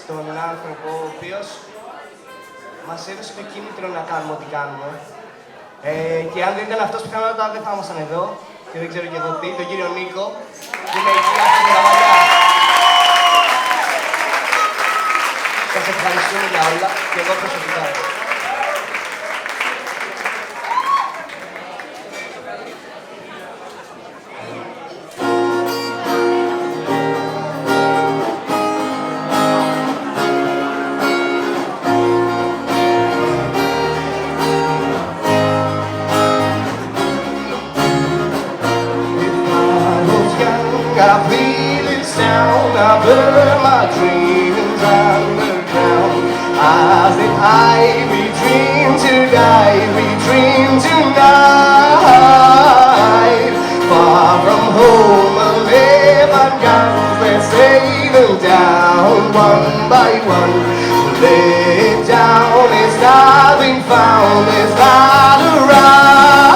στον άνθρωπο ο οποίος μας έδωσε το κίνητρο να κάνουμε ό,τι κάνουμε. Και αν δεν ήταν αυτός, πιθανότατα δεν θα ήμασταν εδώ. Και δεν ξέρω και εγώ τι, τον κύριο Νίκο, που είναι εκεί από την Καβαλιά. Σας ευχαριστούμε για όλα και εγώ προσωπικά. I feel it sound, I burn my dreams underground. As if we dream to die, we dream tonight. Far from home, a never guns, we're sailing down one by one. Lay down, it's not been found, it's not around.